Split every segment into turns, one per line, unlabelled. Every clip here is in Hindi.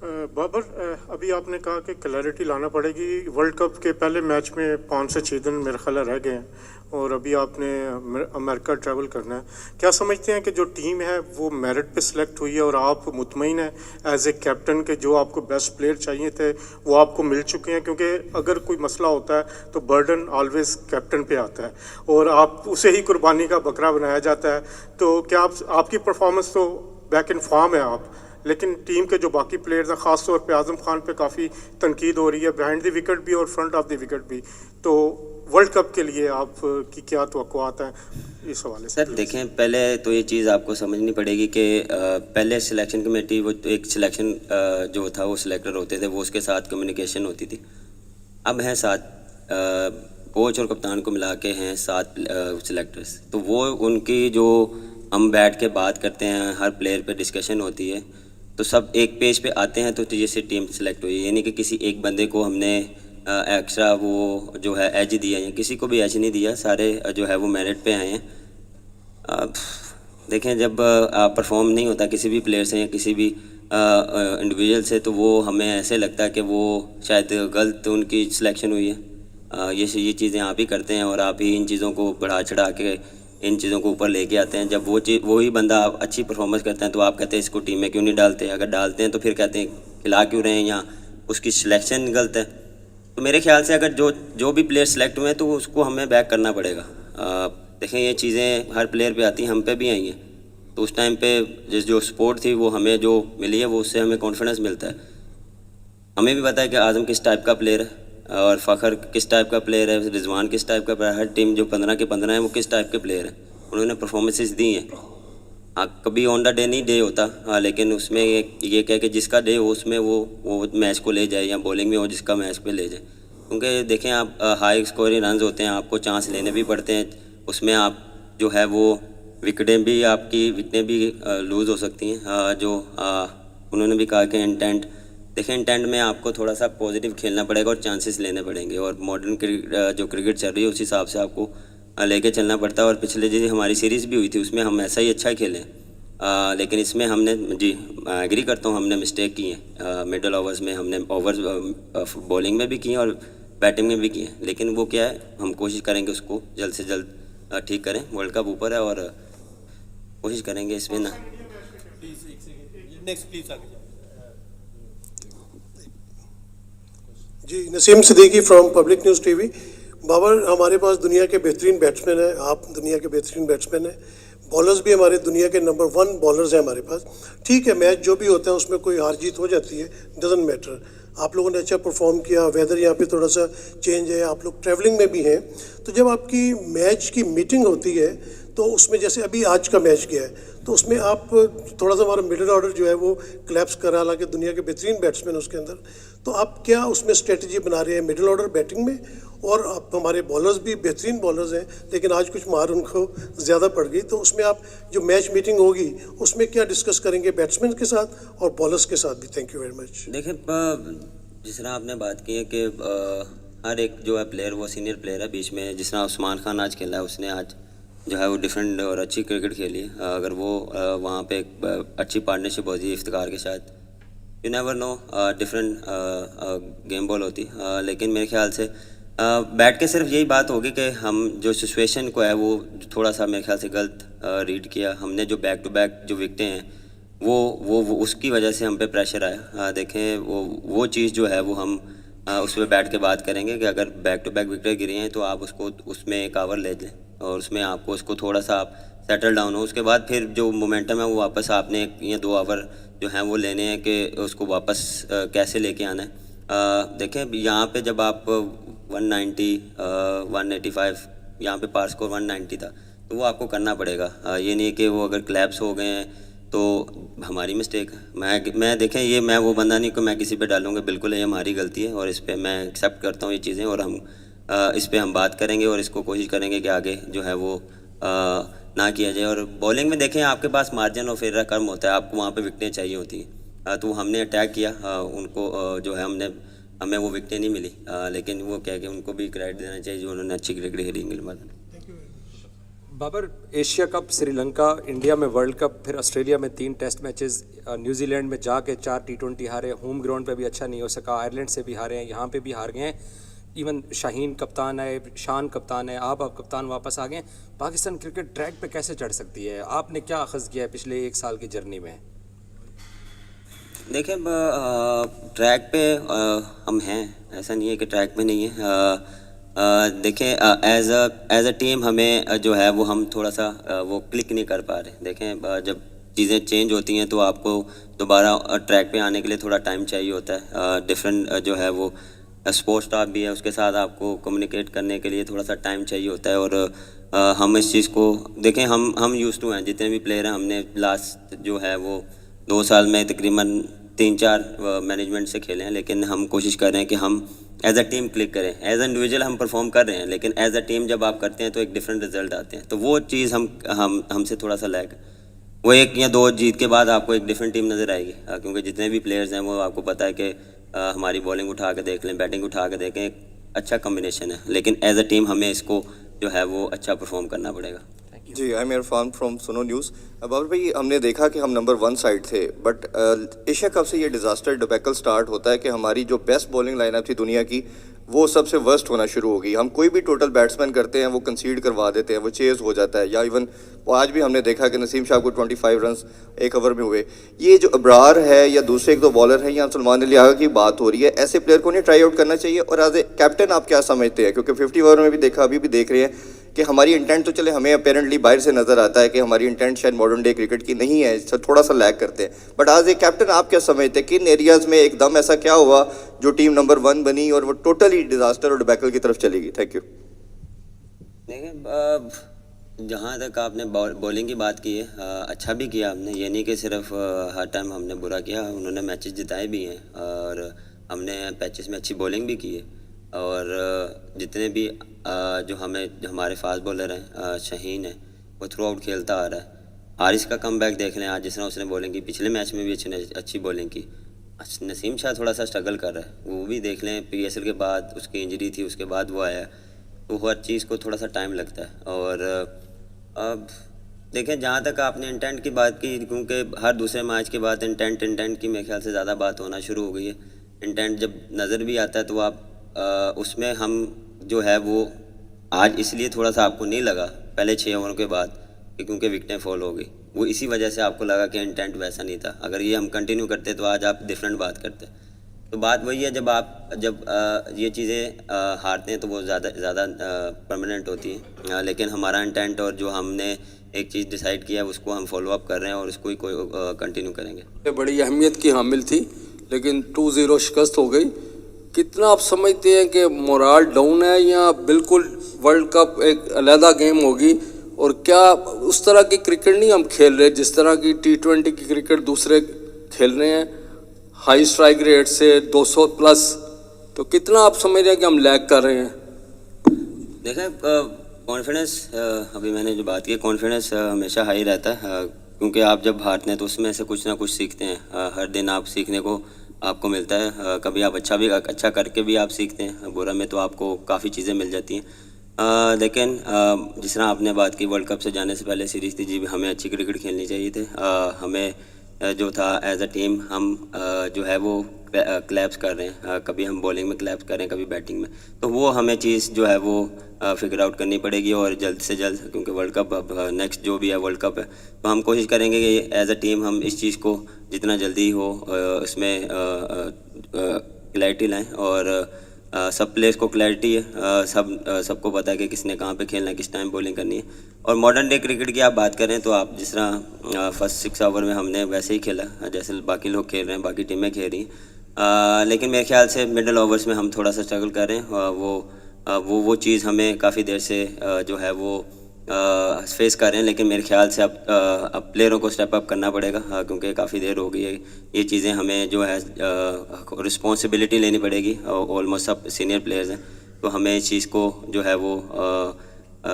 बाबर, अभी आपने कहा कि क्लैरिटी लाना पड़ेगी। वर्ल्ड कप के पहले मैच में 5 से 6 दिन मेरा ख्याल रह गए हैं और अभी आपने अमेरिका ट्रैवल करना है। क्या समझते हैं कि जो टीम है वो मेरिट पे सिलेक्ट हुई है और आप मुतमईन हैं एज ए कैप्टन के जो आपको बेस्ट प्लेयर चाहिए थे वो आपको मिल चुके हैं? क्योंकि अगर कोई मसला होता है तो बर्डन ऑलवेज कैप्टन पे आता है और आप उसे ही कुर्बानी का बकरा बनाया जाता है। तो क्या आपकी परफॉर्मेंस तो बैक इन फॉर्म है आप, लेकिन टीम के जो बाकी प्लेयर्स हैं, ख़ास तौर पे आज़म खान पे काफ़ी तनकीद हो रही है, बिहाइंड द विकेट भी और फ्रंट ऑफ द विकेट भी। तो वर्ल्ड कप के लिए आप की क्या तवक्कुआत हैं इस हवाले से?
सर देखें, पहले तो ये चीज़ आपको समझनी पड़ेगी कि पहले सिलेक्शन कमेटी वो एक सिलेक्शन जो था वो सिलेक्टर होते थे, वो उसके साथ कम्युनिकेशन होती थी। अब हैं 7 कोच और कप्तान को मिला के हैं 7 सिलेक्टर्स। तो वो उनकी जो हम बैठ के बात करते हैं, हर प्लेयर पे डिस्कशन होती है, तो सब एक पेज पे आते हैं। तो जैसे टीम सेलेक्ट हुई, यानी कि किसी एक बंदे को हमने एक्स्ट्रा वो जो है एज दिया है, किसी को भी एज नहीं दिया, सारे जो है वो मेरिट पे आए हैं। देखें, जब परफॉर्म नहीं होता किसी भी प्लेयर से या किसी भी इंडिविजुअल से, तो वो हमें ऐसे लगता है कि वो शायद गलत उनकी सिलेक्शन हुई है। ये चीज़ें आप ही करते हैं और आप ही इन चीज़ों को बढ़ा चढ़ा के इन चीज़ों को ऊपर लेके आते हैं। जब वही बंदा अच्छी परफॉर्मेंस करता है तो आप कहते हैं इसको टीम में क्यों नहीं डालते। अगर डालते हैं तो फिर कहते हैं खिला क्यों रहे हैं या उसकी सिलेक्शन गलत है। तो मेरे ख्याल से अगर जो भी प्लेयर सेलेक्ट हुए हैं तो उसको हमें बैक करना पड़ेगा। देखें, ये चीज़ें हर प्लेयर पे आती हैं, हम पे भी आई हैं। तो उस टाइम पे जो सपोर्ट थी वो हमें जो मिली है वो उससे हमें कॉन्फिडेंस मिलता है। हमें भी पता है कि आज़म किस टाइप का प्लेयर है और फ़खर किस टाइप का प्लेयर है, रिजवान किस टाइप का प्लेयर है। हर टीम जो 15 के 15 है वो किस टाइप के प्लेयर हैं, उन्होंने परफॉर्मेंसेस दी हैं। हाँ, कभी ऑन द डे नहीं डे होता, हाँ, लेकिन उसमें ये कह कि जिसका डे हो उसमें वो मैच को ले जाए, या बॉलिंग में हो जिसका मैच पे ले जाए। क्योंकि देखें, आप हाई स्कोरिंग रन होते हैं, आपको चांस लेने भी पड़ते हैं। उसमें आप जो है वो विकेटें भी लूज़ हो सकती हैं। उन्होंने भी कहा कि इंटेंट, देखें इंटेंट में आपको थोड़ा सा पॉजिटिव खेलना पड़ेगा और चांसेस लेने पड़ेंगे। और मॉडर्न जो क्रिकेट चल रही है उस हिसाब से आपको लेके चलना पड़ता है। और पिछले जैसे हमारी सीरीज़ भी हुई थी उसमें हम ऐसा ही अच्छा खेले, लेकिन इसमें हमने एग्री करता हूँ, हमने मिस्टेक की है। मिडल ओवर्स में हमने ओवर्स बॉलिंग में भी की हैं और बैटिंग में भी की हैं। लेकिन वो क्या है, हम कोशिश करेंगे उसको जल्द से जल्द ठीक करें। वर्ल्ड कप ऊपर है और कोशिश करेंगे इसमें ना।
जी, Naseem Siddiqui from public news TV. Babar, हमारे पास दुनिया के बेहतरीन बैट्समैन हैं, आप दुनिया के बेहतरीन बैट्समैन हैं। बॉलर्स भी हमारे दुनिया के नंबर 1 बॉलर्स हैं हमारे पास। ठीक है, मैच जो भी होता है उसमें कोई हार जीत हो जाती है, डजंट मैटर। आप लोगों ने अच्छा परफॉर्म किया, वेदर यहाँ पे थोड़ा सा चेंज है, आप लोग ट्रैवलिंग में भी हैं। तो जब आपकी मैच की मीटिंग होती है तो उसमें जैसे अभी आज का मैच गया है तो उसमें आप थोड़ा सा हमारा मिडिल ऑर्डर जो है वो क्लैप्स कर रहा, हालांकि दुनिया के बेहतरीन बैट्समैन उसके अंदर। तो आप क्या उसमें स्ट्रेटजी बना रहे हैं मिडिल ऑर्डर बैटिंग में? और आप हमारे बॉलर्स भी बेहतरीन बॉलर्स हैं, लेकिन आज कुछ मार उनको ज़्यादा पड़ गई। तो उसमें आप जो मैच मीटिंग होगी उसमें क्या डिस्कस करेंगे बैट्समैन के साथ और बॉलर्स के साथ भी? Thank you very much.
देखिए, जिस तरह आपने बात की है कि हर एक जो है प्लेयर वो सीनियर प्लेयर है। बीच में जिस तरह उस्मान खान आज खेला है, उसने आज जो है वो डिफरेंट और अच्छी क्रिकेट खेली है। अगर वो वहाँ पे एक अच्छी पार्टनरशिप होती है इफ्तिकार के साथ, you never know, different game ball होती। लेकिन मेरे ख्याल से बैठ के सिर्फ यही बात होगी कि हम जो सिचुएशन को है वो थोड़ा सा मेरे ख्याल से गलत रीड किया हमने। जो बैक टू बैक जो विकटें हैं वो उसकी वजह से हम पे प्रेशर आया। देखें, वो चीज़ जो है वो हम उस पर बैठ के बात करेंगे कि अगर बैक टू बैक विकेट गिरी हैं तो आप उसको उसमें एक ओवर ले लें और उसमें आपको उसको थोड़ा सा आप सेटल डाउन हो। उसके बाद फिर जो मोमेंटम है वो वापस आपने 1 या 2 ओवर जो हैं वो लेने हैं कि उसको वापस कैसे लेके आना है। देखें, यहाँ पे जब आप 190 185 यहाँ पे पार स्कोर 190 था तो वो आपको करना पड़ेगा। ये नहीं कि वो अगर क्लैप्स हो गए हैं तो हमारी मिस्टेक है। मैं देखें, ये मैं वो बंदा नहीं कि मैं किसी पे डालूँगा, बिल्कुल ये हमारी गलती है और इस पर मैं एक्सेप्ट करता हूँ ये चीज़ें। और हम इस पे हम बात करेंगे और इसको कोशिश करेंगे कि आगे जो है वो ना किया जाए। और बॉलिंग में देखें, आपके पास मार्जिन ऑफ एरर कम होता है, आपको वहाँ पे विकटें चाहिए होती हैं। तो हमने अटैक किया, उनको जो है हमें वो विकटें नहीं मिली। लेकिन वो कह के उनको भी क्रेडिट देना चाहिए जो उन्होंने अच्छी क्रिकेट खेली इंग्लैंड में।
Babar, Asia cup, Sri Lanka, India में वर्ल्ड कप, फिर ऑस्ट्रेलिया में 3 टेस्ट मैचेस, न्यूजीलैंड में जाके 4 T20 हारे, होम ग्राउंड पे भी अच्छा नहीं हो सका, आयरलैंड से भी हारे हैं, यहाँ पे भी हार गए हैं। इवन शाहीन कप्तान है, शान कप्तान है, आप कप्तान वापस आ गए। पाकिस्तान क्रिकेट ट्रैक पे कैसे चढ़ सकती है? आपने क्या अखज़ किया है पिछले 1 साल की जर्नी में?
देखिए, ट्रैक पे हम हैं, ऐसा नहीं है कि ट्रैक पे नहीं है। देखें, एज अ टीम हमें जो है वो हम थोड़ा सा वो क्लिक नहीं कर पा रहे। देखें, जब चीज़ें चेंज होती हैं तो आपको दोबारा ट्रैक पे आने के लिए थोड़ा टाइम चाहिए होता है। डिफरेंट जो है वो स्पोर्ट्स स्टाफ भी है, उसके साथ आपको कम्युनिकेट करने के लिए थोड़ा सा टाइम चाहिए होता है। और हम इस चीज़ को देखें, हम यूज़ टू हैं, जितने भी प्लेयर हैं, हमने लास्ट जो है वो 2 साल में तकरीबन 3-4 मैनेजमेंट से खेले हैं, लेकिन हम कोशिश कर रहे हैं कि हम एज अ टीम क्लिक करें। एज अ इंडिविजुअल हम परफॉर्म कर रहे हैं, लेकिन एज अ टीम जब आप करते हैं तो एक डिफरेंट रिजल्ट आते हैं। तो वो चीज़ हमसे थोड़ा सा लैग, वो 1 या 2 जीत के बाद आपको एक डिफरेंट टीम नज़र आएगी, क्योंकि जितने भी प्लेयर्स हैं वो आपको पता है कि हमारी बॉलिंग उठा के देख लें, बैटिंग उठा के देखें, एक अच्छा कम्बिनेशन है, लेकिन एज अ टीम हमें इसको जो है वो अच्छा परफॉर्म करना पड़ेगा।
जी, आई एम इरफान फ्रॉम सुनो न्यूज़। बाबर भाई, हमने देखा कि हम नंबर 1 साइड थे, बट एशिया कप से ये डिज़ास्टर डिबैकल स्टार्ट होता है कि हमारी जो बेस्ट बॉलिंग लाइनअप थी दुनिया की, वो सबसे वर्स्ट होना शुरू हो गई। हम कोई भी टोटल बैट्समैन करते हैं वो कंसीड करवा देते हैं, वो चेज़ हो जाता है। या इवन आज भी हमने देखा कि नसीम शाह को 25 रन 1 ओवर में हुए। ये जो अब्रार है या दूसरे 1-2 बॉलर हैं या सलमान अली आगा की बात हो रही है, ऐसे प्लेयर को नहीं ट्राई आउट करना चाहिए? और एज ए कैप्टन आप क्या समझते हैं? क्योंकि 50 ओवर में भी देखा, अभी भी देख रहे हैं कि हमारी इंटेंट तो चले, हमें अपेरेंटली बाहर से नज़र आता है कि हमारी इंटेंट शायद मॉडर्न डे क्रिकेट की नहीं है, थोड़ा सा लैग करते हैं। बट एज ए कैप्टन आप क्या समझते हैं, किन एरियाज़ में एकदम ऐसा क्या हुआ जो टीम नंबर 1 बनी और वो टोटली डिज़ास्टर और डिबैकल की तरफ चली गई? Thank you.
देखिए, जहाँ तक आपने बॉलिंग की बात की है, अच्छा भी किया हमने, ये नहीं कि सिर्फ हर टाइम हमने बुरा किया। उन्होंने मैचेस जिताए भी हैं और हमने पैचेस में अच्छी बॉलिंग भी की है। और जितने भी जो हमारे फास्ट बॉलर हैं, शाहीन है, वो थ्रू आउट खेलता आ रहा है। हारिस का कमबैक देख लें, आज जिस तरह उसने बॉलिंग की, पिछले मैच में भी अच्छी बॉलिंग की। नसीम शाह थोड़ा सा स्ट्रगल कर रहा है, वो भी देख लें, PSL के बाद उसकी इंजरी थी, उसके बाद वो आया, तो हर चीज़ को थोड़ा सा टाइम लगता है। और अब देखें, जहाँ तक आपने इंटेंट की बात की, क्योंकि हर दूसरे मैच के बाद इंटेंट की मेरे ख्याल से ज़्यादा बात होना शुरू हो गई है। इंटेंट जब नज़र भी आता है तो आप उसमें हम जो है वो आज इसलिए थोड़ा सा आपको नहीं लगा पहले 6 ओवरों के बाद, क्योंकि विकेटें फॉल हो गई, वो इसी वजह से आपको लगा कि इंटेंट वैसा नहीं था। अगर ये हम कंटिन्यू करते तो आज आप डिफरेंट बात करते। तो बात वही है, जब ये चीज़ें हारते हैं तो वो ज़्यादा परमानेंट होती हैं, लेकिन हमारा इंटेंट और जो हमने एक चीज़ डिसाइड किया है उसको हम फॉलो अप कर रहे हैं और उसको ही कंटिन्यू करेंगे।
बड़ी अहमियत की हामिल थी, लेकिन 2-0 शिकस्त हो गई। कितना आप समझते हैं कि मोराल डाउन है या बिल्कुल वर्ल्ड कप एक अलहदा गेम होगी? और क्या उस तरह की क्रिकेट नहीं हम खेल रहे जिस तरह की T20 की क्रिकेट दूसरे खेल रहे हैं, हाई स्ट्राइक रेट से 200+? तो कितना आप समझ रहे हैं कि हम लैग कर रहे हैं?
देखें, कॉन्फिडेंस, अभी मैंने जो बात की, कॉन्फिडेंस हमेशा हाई रहता है, क्योंकि आप जब हारते हैं तो उसमें से कुछ ना कुछ सीखते हैं। हर दिन आप सीखने को आपको मिलता है। कभी आप अच्छा करके भी आप सीखते हैं, बुरा में तो आपको काफ़ी चीज़ें मिल जाती हैं। लेकिन जिस तरह आपने बात की, वर्ल्ड कप से जाने से पहले सीरीज़ थी जी, हमें अच्छी क्रिकेट खेलनी चाहिए थी। हमें जो था एज अ टीम हम जो है वो क्लैप्स कर रहे हैं, कभी हम बॉलिंग में क्लैप्स कर रहे हैं, कभी बैटिंग में, तो वो हमें चीज़ जो है वो फिगर आउट करनी पड़ेगी और जल्द से जल्द, क्योंकि वर्ल्ड कप अब नेक्स्ट जो भी है वर्ल्ड कप है, तो हम कोशिश करेंगे कि एज अ टीम हम इस चीज़ को जितना जल्दी हो इसमें क्लैरिटी लाएँ। और सब प्लेयर्स को क्लैरिटी है, सबको पता है कि किसने कहाँ पे खेलना है, किस टाइम बॉलिंग करनी है। और मॉडर्न डे क्रिकेट की आप बात करें तो आप जिस तरह फर्स्ट 6 ओवर में हमने वैसे ही खेला जैसे बाकी लोग खेल रहे हैं, बाकी टीमें खेल रही हैं, लेकिन मेरे ख्याल से मिडल ओवर्स में हम थोड़ा सा स्ट्रगल कर रहे हैं। वो चीज़ हमें काफ़ी देर से जो है वो फेस कर रहे हैं, लेकिन मेरे ख्याल से अब प्लेयरों को स्टेप अप करना पड़ेगा, क्योंकि काफ़ी देर हो गई है। ये चीज़ें हमें जो है रिस्पॉन्सिबिलिटी लेनी पड़ेगी, ऑलमोस्ट सब सीनियर प्लेयर्स हैं, तो हमें इस चीज़ को जो है वो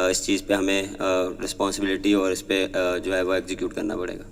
इस चीज़ पे हमें रिस्पॉन्सिबिलिटी और इस पे जो है वो एग्जीक्यूट करना पड़ेगा।